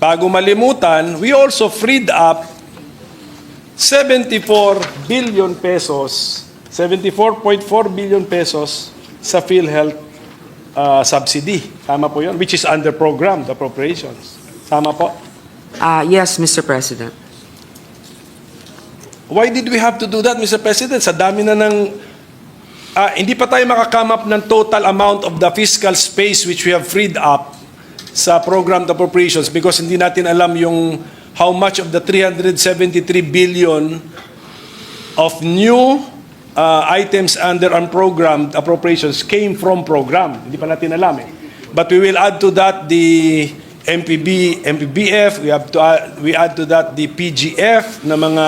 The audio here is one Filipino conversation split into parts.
bago malimutan, we also freed up 74 billion pesos, 74.4 billion pesos sa PhilHealth subsidy. Tama po yun? Which is under program, the appropriations. Tama po? Yes, Mr. President. Why did we have to do that, Mr. President? Sa dami na ng... hindi pa tayo makakame up ng total amount of the fiscal space which we have freed up sa program appropriations because hindi natin alam yung how much of the 373 billion of new items under unprogrammed appropriations came from program. Hindi pa natin alam eh. But we will add to that the MPBF, we add to that the PGF na mga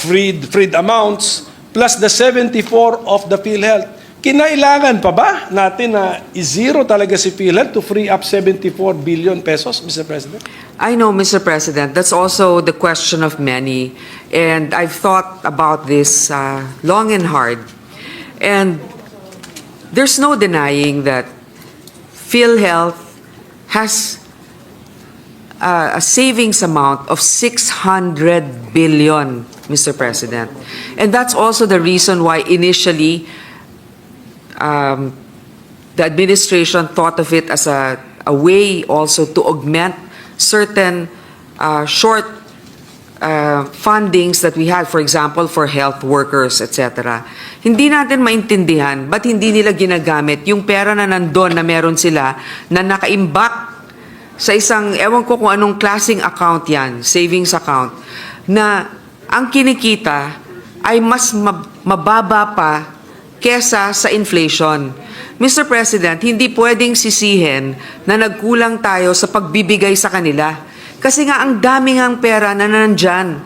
freed amounts plus the 74 of the PhilHealth. Kinailangan pa ba natin na i-zero talaga si PhilHealth to free up 74 billion pesos, Mr. President? I know, Mr. President, that's also the question of many. And I've thought about this long and hard. And there's no denying that PhilHealth has a savings amount of 600 billion, Mr. President. And that's also the reason why initially the administration thought of it as a way also to augment certain short fundings that we had, for example, for health workers, etc. Hindi natin maintindihan ba't hindi nila ginagamit yung pera na nandun na meron sila na nakaimbak sa isang, ewan ko kung anong klaseng account yan, savings account, na ang kinikita ay mas mababa pa kesa sa inflation. Mr. President, hindi pwedeng sisihin na nagkulang tayo sa pagbibigay sa kanila. Kasi nga ang dami ngang pera na nandyan.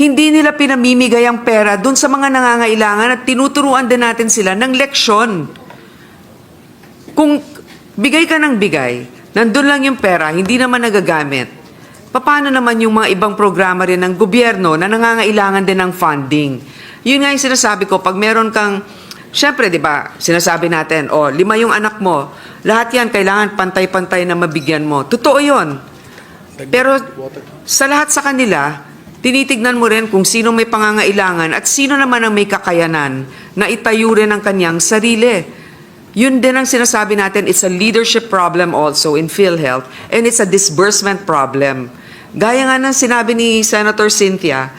Hindi nila pinamimigay ang pera dun sa mga nangangailangan at tinuturuan din natin sila ng leksyon. Kung bigay ka ng bigay, nandun lang yung pera, hindi naman nagagamit. Paano naman yung mga ibang programa rin ng gobyerno na nangangailangan din ng funding? Yun nga yung sinasabi ko, pag meron kang, syempre, di ba, sinasabi natin, 5 yung anak mo, lahat yan kailangan pantay-pantay na mabigyan mo. Totoo yun. Pero sa lahat sa kanila, tinitignan mo rin kung sino may pangangailangan at sino naman ang may kakayanan na itayo rin ang kanyang sarili. Yun din ang sinasabi natin, it's a leadership problem also in PhilHealth and it's a disbursement problem. Gaya nga ng sinabi ni Senator Cynthia,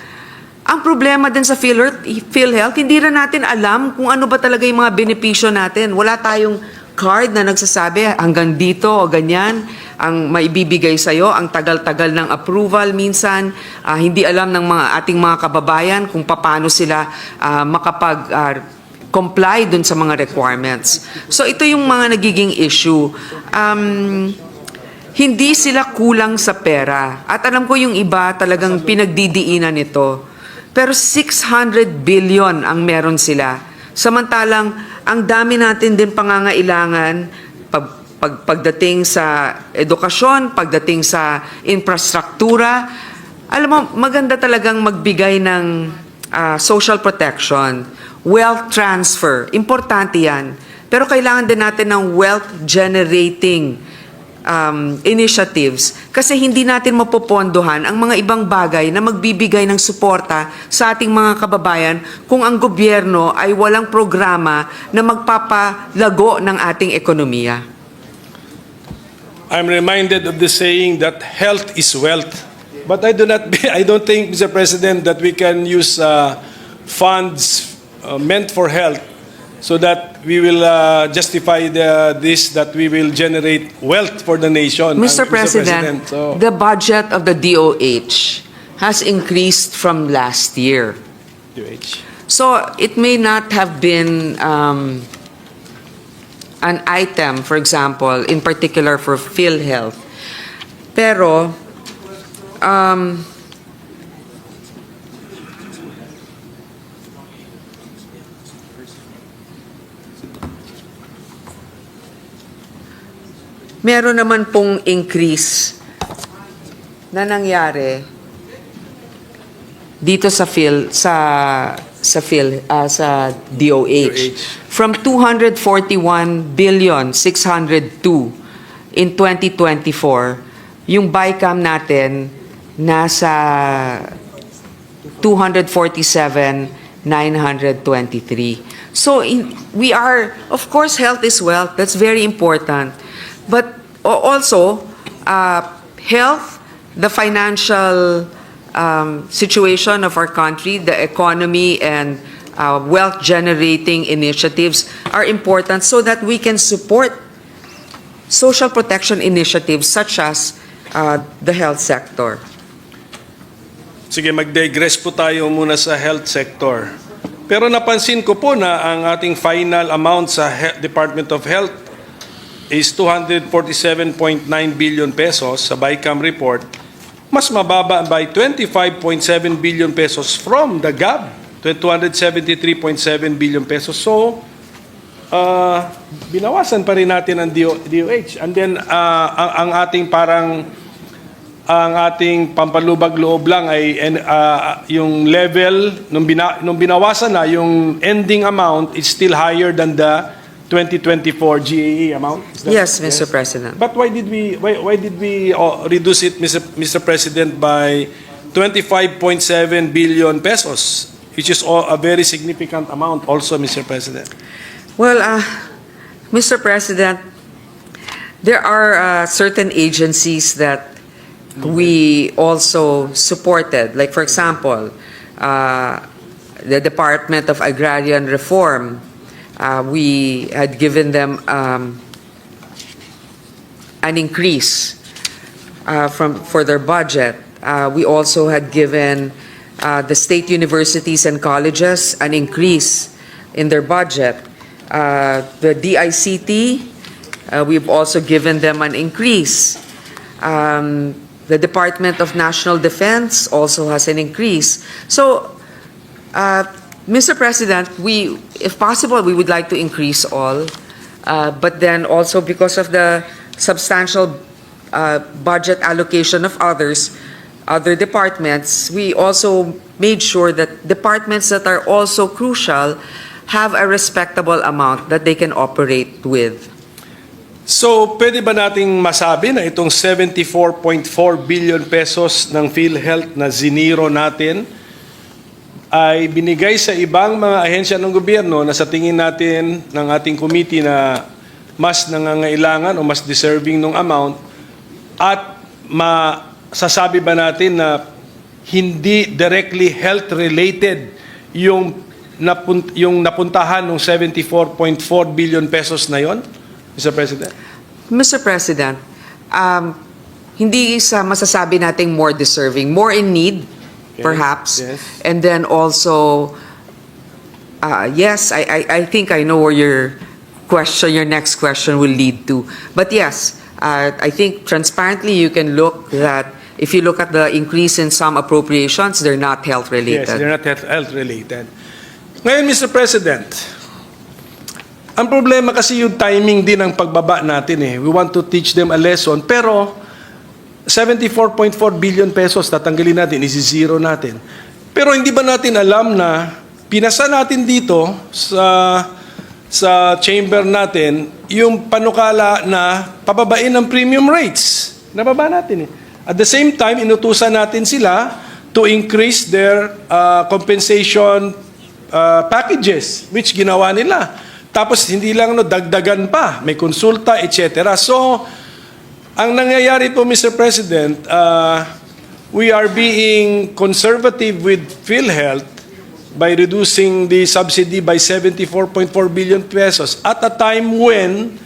ang problema din sa PhilHealth, hindi rin natin alam kung ano ba talaga yung mga benepisyo natin. Wala tayong card na nagsasabi hanggang dito o ganyan ang maibibigay sa'yo, ang tagal-tagal ng approval minsan, hindi alam ng ating mga kababayan kung paano sila comply dun sa mga requirements. So ito yung mga nagiging issue. Hindi sila kulang sa pera. At alam ko yung iba talagang pinagdidiinan nito. Pero 600 billion ang meron sila. Samantalang ang dami natin din pangangailangan pagdating sa edukasyon, pagdating sa infrastruktura. Alam mo, maganda talagang magbigay ng social protection, wealth transfer. Importante yan. Pero kailangan din natin ng wealth generating initiatives kasi hindi natin mapopondohan ang mga ibang bagay na magbibigay ng suporta sa ating mga kababayan kung ang gobyerno ay walang programa na magpapalago ng ating ekonomiya. I'm reminded of the saying that health is wealth. But I don't think, Mr. President, that we can use funds meant for health so that we will justify this, that we will generate wealth for the nation. Mr. President, the budget of the DOH has increased from last year. DOH. So it may not have been an item, for example, in particular for PhilHealth. Pero meron naman pong increase na nangyari dito sa DOH from 241 billion 602 in 2024 yung BICAM natin nasa 247,923. So we are, of course, health is wealth. That's very important. But also, health, the financial situation of our country, the economy, and wealth-generating initiatives are important so that we can support social protection initiatives such as the health sector. Sige, mag-digress po tayo muna sa health sector. Pero napansin ko po na ang ating final amount sa Department of Health is 247.9 billion pesos sa BICAM report. Mas mababa by 25.7 billion pesos from the GAB, 273.7 billion pesos. So, binawasan pa rin natin ang DOH. And then, ang ating ang ating pampalubag loob lang ay yung level, nung binawasan na, yung ending amount is still higher than the 2024 GAE amount? Yes, Mr. President. But why did we reduce it, Mr. President, by 25.7 billion pesos, which is a very significant amount also, Mr. President? Well, Mr. President, there are certain agencies that we also supported. Like, for example, the Department of Agrarian Reform, we had given them an increase for their budget. We also had given the state universities and colleges an increase in their budget. The DICT, we've also given them an increase. The Department of National Defense also has an increase. So, Mr. President, if possible, we would like to increase all. But then also because of the substantial budget allocation of other departments, we also made sure that departments that are also crucial have a respectable amount that they can operate with. So, pwede ba nating masabi na itong 74.4 billion pesos ng PhilHealth na ziniro natin ay binigay sa ibang mga ahensya ng gobyerno na sa tingin natin ng ating committee na mas nangangailangan o mas deserving ng amount, at masasabi ba natin na hindi directly health-related yung napuntahan ng 74.4 billion pesos na yon? Mr. President? Mr. President, hindi sa masasabi nating more deserving, more in need, perhaps. Yes. And then also, yes, I think I know where your next question will lead to. But yes, I think transparently you can look that if you look at the increase in some appropriations, they're not health related. Yes, they're not health related. Ngayon, Mr. President, ang problema kasi yung timing din ng pagbaba natin eh. We want to teach them a lesson, pero 74.4 billion pesos tatanggalin natin, isi-zero natin. Pero hindi ba natin alam na pinasa natin dito sa chamber natin yung panukala na pababain ng premium rates. Nababa natin eh. At the same time, inutusan natin sila to increase their compensation packages, which ginawa nila. Tapos hindi lang dagdagan pa, may konsulta, etc. So, ang nangyayari po, Mr. President, we are being conservative with PhilHealth by reducing the subsidy by 74.4 billion pesos at a time when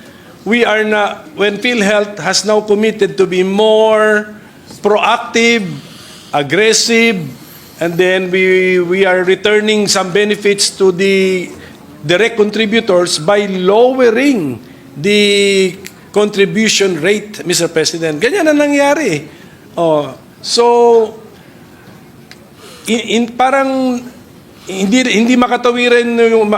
when PhilHealth has now committed to be more proactive, aggressive, and then we are returning some benefits to the direct contributors by lowering the contribution rate, Mr. President. Ganyan ang nangyari. So, parang hindi makatwiran yung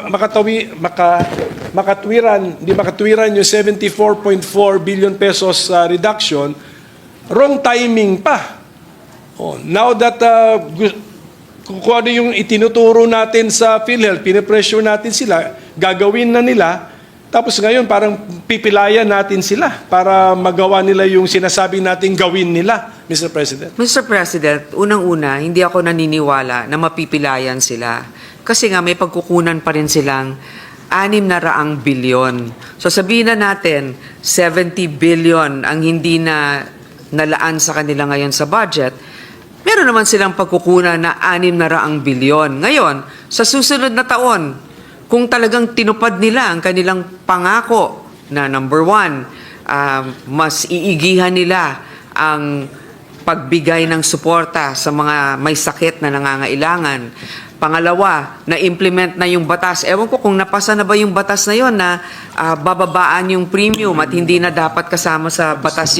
makatwiran yung 74.4 billion pesos reduction, wrong timing pa. Now that kung ano yung itinuturo natin sa PhilHealth, pinipressure natin sila, gagawin na nila, Tapos ngayon, parang pipilayan natin sila para magawa nila yung sinasabi nating gawin nila, Mr. President. Mr. President, unang-una, hindi ako naniniwala na mapipilayan sila. Kasi nga may pagkukunan pa rin silang 600 bilyon. So sabihin na natin, 70 billion ang hindi na nalaan sa kanila ngayon sa budget. Meron naman silang pagkukunan na 600 bilyon. Ngayon, sa susunod na taon, kung talagang tinupad nila ang kanilang pangako na number 1, mas iigihan nila ang pagbigay ng suporta sa mga may sakit na nangangailangan. Pangalawa, na-implement na yung batas. Ewan ko kung napasa na ba yung batas na yon na bababaan yung premium at hindi na dapat kasama sa batas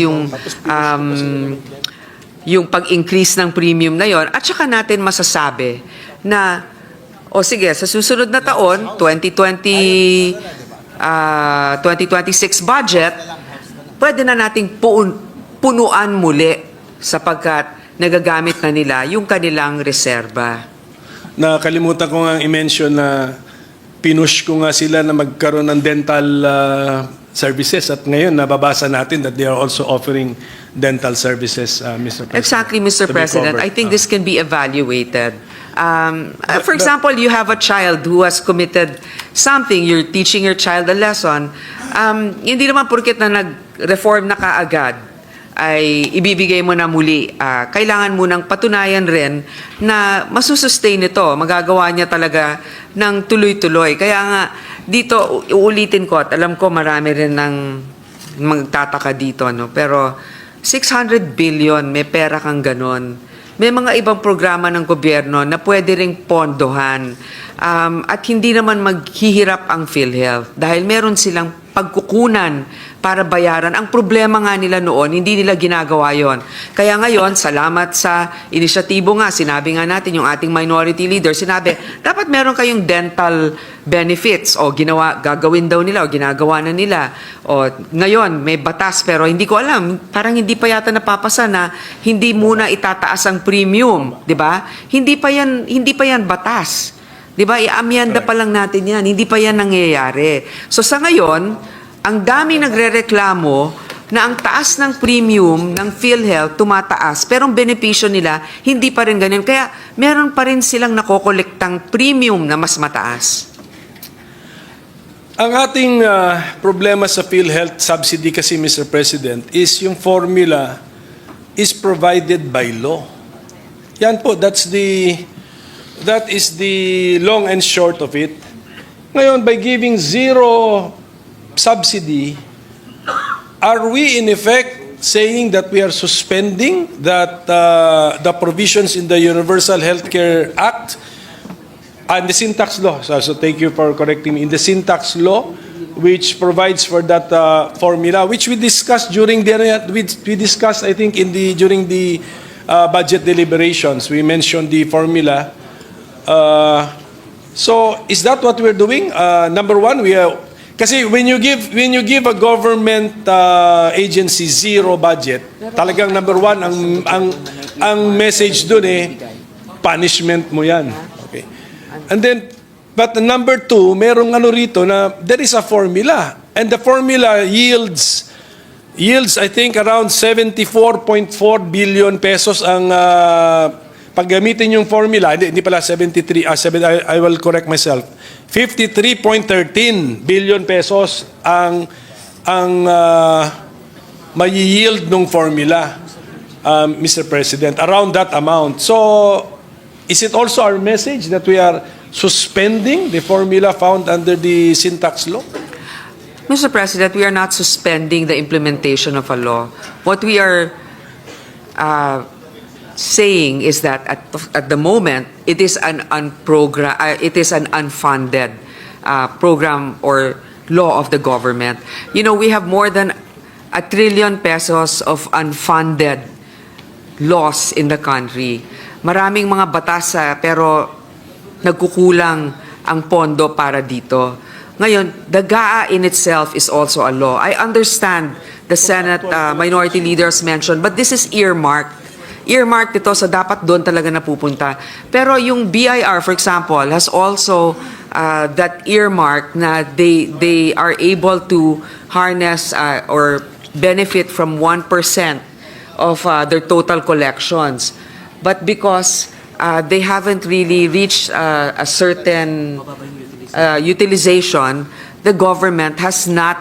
yung pag-increase ng premium na yon. At saka natin masasabi na o sige, sa susunod na taon, 2026 budget, pwede na nating punuan muli sapagkat nagagamit na nila yung kanilang reserba. Nakalimutan ko nga i-mention na pinush ko nga sila na magkaroon ng dental services at ngayon nababasa natin that they are also offering dental services, Mr. President. Exactly, Mr. President. I think this can be evaluated. For example, you have a child who has committed something, you're teaching your child a lesson, hindi naman porket na nag-reform na kaagad, ay ibibigay mo na muli. Kailangan mo nang patunayan rin na masusustain ito, magagawa niya talaga ng tuloy-tuloy. Kaya nga, dito, uulitin ko, at alam ko marami rin ng magtataka dito, no? Pero 600 billion, may pera kang ganon. May mga ibang programa ng gobyerno na pwede ring pondohan at hindi naman maghihirap ang PhilHealth dahil meron silang pagkukunan para bayaran. Ang problema nga nila noon, hindi nila ginagawa yon. Kaya ngayon, salamat sa inisyatibo nga, sinabi nga natin yung ating minority leader, sinabi, dapat meron kayong dental benefits o gagawin daw nila o ginagawa na nila. O ngayon, may batas pero hindi ko alam, parang hindi pa yata napapasa na hindi muna itataas ang premium, 'di ba? Hindi pa yan batas. 'Di ba? Iamyenda pa lang natin 'yan. Hindi pa yan nangyayari. So sa ngayon, ang dami nagrereklamo na ang taas ng premium ng PhilHealth tumataas, pero ang benepisyo nila hindi pa rin ganyan. Kaya meron pa rin silang nakokolektang premium na mas mataas. Ang ating problema sa PhilHealth subsidy kasi, Mr. President, is yung formula is provided by law. Yan po, that is the long and short of it. Ngayon, by giving zero subsidy, are we in effect saying that we are suspending that the provisions in the Universal Healthcare Act and the syntax law? So thank you for correcting me. In the syntax law, which provides for that formula, which we discussed during I think during the budget deliberations, we mentioned the formula. So is that what we're doing? Number one, kasi when you give a government agency zero budget, talagang number one ang message doon punishment mo yan. Okay. And then but number two, merong rito na there is a formula and the formula yields I think around 74.4 billion pesos ang paggamitin yung formula, hindi pala 73, I will correct myself. 53.13 billion pesos ang may-yield nung formula, Mr. President, around that amount. So, is it also our message that we are suspending the formula found under the syntax law? Mr. President, we are not suspending the implementation of a law. What we are saying is that at the moment it is an unfunded program or law of the government. You know, we have more than 1 trillion pesos of unfunded laws in the country. Maraming mga batas pero nagkukulang ang pondo para dito. Ngayon, the GAA in itself is also a law. I understand the Senate minority leaders mentioned, but this is earmarked ito, so dapat doon talaga napupunta. Pero yung BIR, for example, has also that earmark na they are able to harness or benefit from 1% of their total collections. But because they haven't really reached a certain utilization, the government has not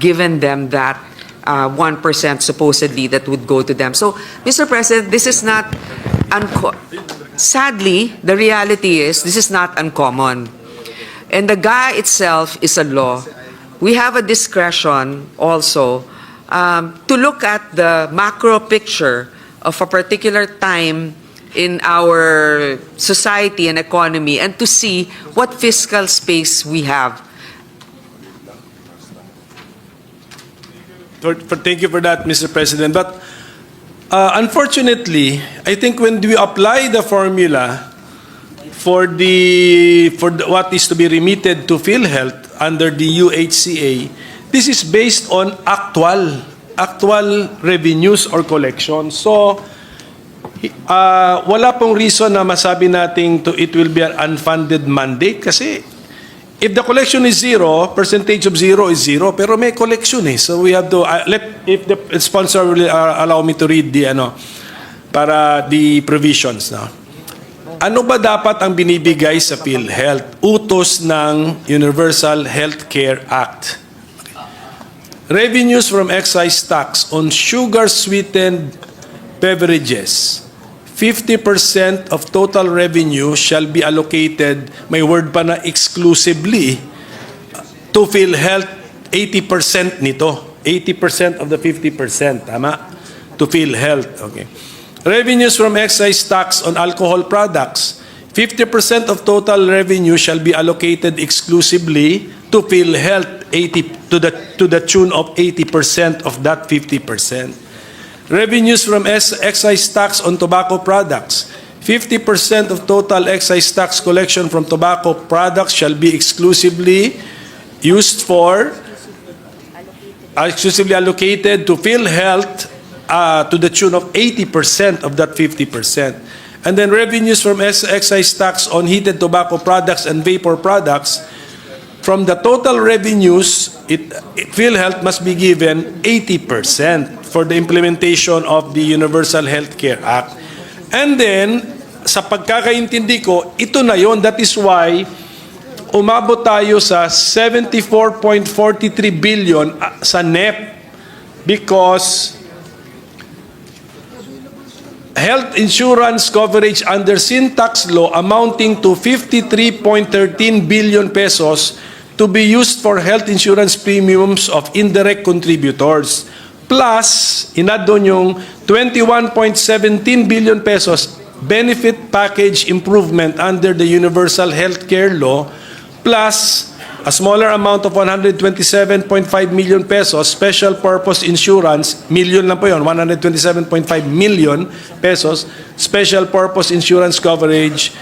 given them that 1% supposedly that would go to them. So, Mr. President, this is not, sadly, the reality is this is not uncommon. And the GA itself is a law. We have a discretion also to look at the macro picture of a particular time in our society and economy and to see what fiscal space we have. Thank you for that, Mr. President. But unfortunately, I think when we apply the formula for what is to be remitted to PhilHealth under the UHCA, this is based on actual revenues or collections. So wala pong reason na masabi nating it will be an unfunded mandate kasi if the collection is zero, percentage of zero is zero, pero may collection eh. So we have to, if the sponsor will allow me to read para the provisions. No? Ano ba dapat ang binibigay sa PhilHealth? Utos ng Universal Healthcare Act. Revenues from excise tax on sugar-sweetened beverages. 50% of total revenue shall be allocated, may word pa na exclusively, to PhilHealth, 80% nito. 80% of the 50%, tama? To PhilHealth, okay. Revenues from excise tax on alcohol products, 50% of total revenue shall be allocated exclusively to PhilHealth, to the tune of 80% of that 50%. Revenues from excise tax on tobacco products. 50% of total excise tax collection from tobacco products shall be exclusively allocated to PhilHealth to the tune of 80% of that 50%. And then revenues from excise tax on heated tobacco products and vapor products, from the total revenues, PhilHealth must be given 80% for the implementation of the Universal Healthcare Act. And then, sa pagkakaintindi ko, ito na yon. That is why umabot tayo sa 74.43 billion sa NEP because health insurance coverage under sin tax law amounting to 53.13 billion pesos to be used for health insurance premiums of indirect contributors. Plus, inad doon yung 21.17 billion pesos benefit package improvement under the Universal Healthcare Law, plus a smaller amount of 127.5 million pesos special purpose insurance, million lang po yun, 127.5 million pesos special purpose insurance coverage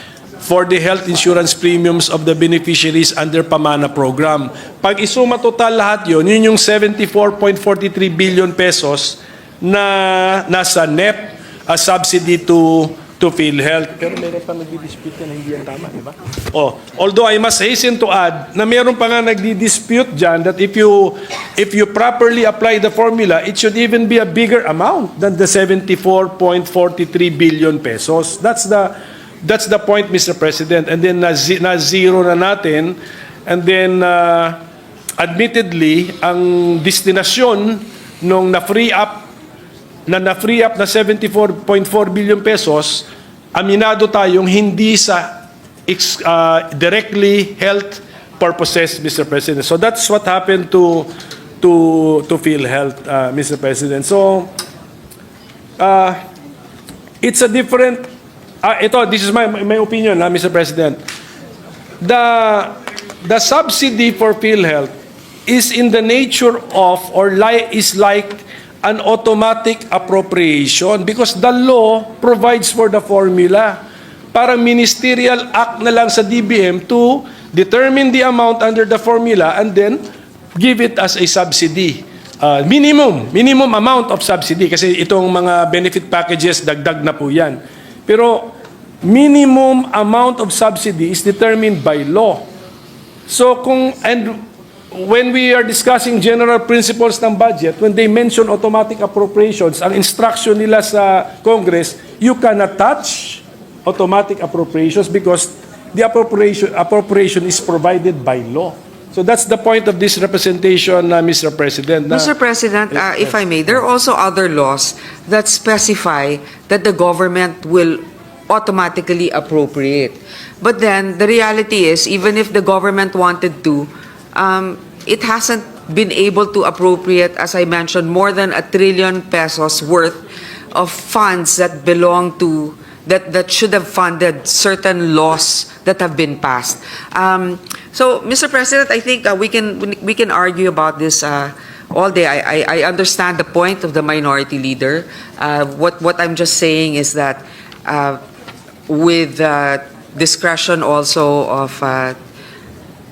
for the health insurance premiums of the beneficiaries under Pamana program. Pag isuma total lahat yun yung 74.43 billion pesos na nasa NEP as subsidy to PhilHealth. Pero meron pa nagdi-dispute na hindi yan tama, di ba? Although I must hasten to add na meron pa nga nagdi-dispute dyan that if you properly apply the formula, it should even be a bigger amount than the 74.43 billion pesos. That's the point, Mr. President. And then na-zero na natin. And then, admittedly, ang destinasyon nung na-free up na 74.4 billion pesos, aminado tayong hindi sa directly health purposes, Mr. President. So that's what happened to PhilHealth, Mr. President. So, it's a different... this is my opinion, Mr. President. The subsidy for PhilHealth is in the nature of is like an automatic appropriation because the law provides for the formula. Parang ministerial act na lang sa DBM to determine the amount under the formula and then give it as a subsidy. Minimum amount of subsidy kasi itong mga benefit packages, dagdag na po yan. Pero minimum amount of subsidy is determined by law. So when we are discussing general principles ng budget, when they mention automatic appropriations, ang instruction nila sa Congress, you cannot touch automatic appropriations because the appropriation is provided by law. So that's the point of this representation, Mr. President. Mr. President, if I may, there are also other laws that specify that the government will automatically appropriate. But then, the reality is, even if the government wanted to, it hasn't been able to appropriate, as I mentioned, more than 1 trillion pesos worth of funds that belong to, that should have funded certain laws that have been passed. So, Mr. President, I think we can argue about this all day. I understand the point of the minority leader. What I'm just saying is that with discretion also of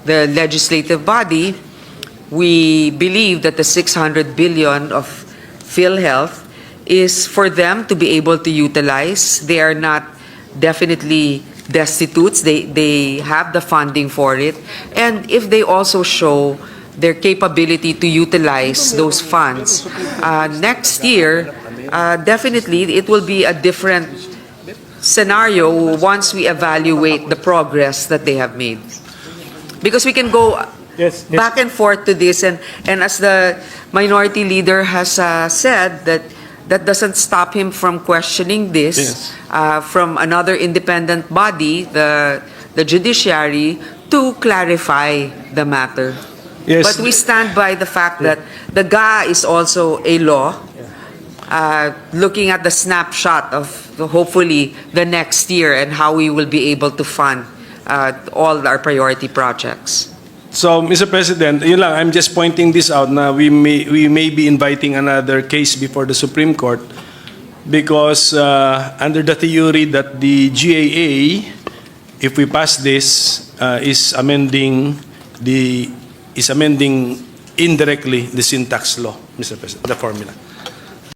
the legislative body, we believe that the 600 billion of PhilHealth is for them to be able to utilize. They are not definitely destitutes. They have the funding for it. And if they also show their capability to utilize those funds, next year, definitely it will be a different scenario once we evaluate the progress that they have made. Because we can go back and forth to this, and as the minority leader has said, that doesn't stop him from questioning this from another independent body, the judiciary, to clarify the matter. Yes. But we stand by the fact that the GA is also a law. Looking at the snapshot of hopefully the next year and how we will be able to fund all our priority projects. So, Mr. President, yun lang, I'm just pointing this out na we may be inviting another case before the Supreme Court because under the theory that the GAA, if we pass this, is amending indirectly the syntax law, Mr. President, the formula.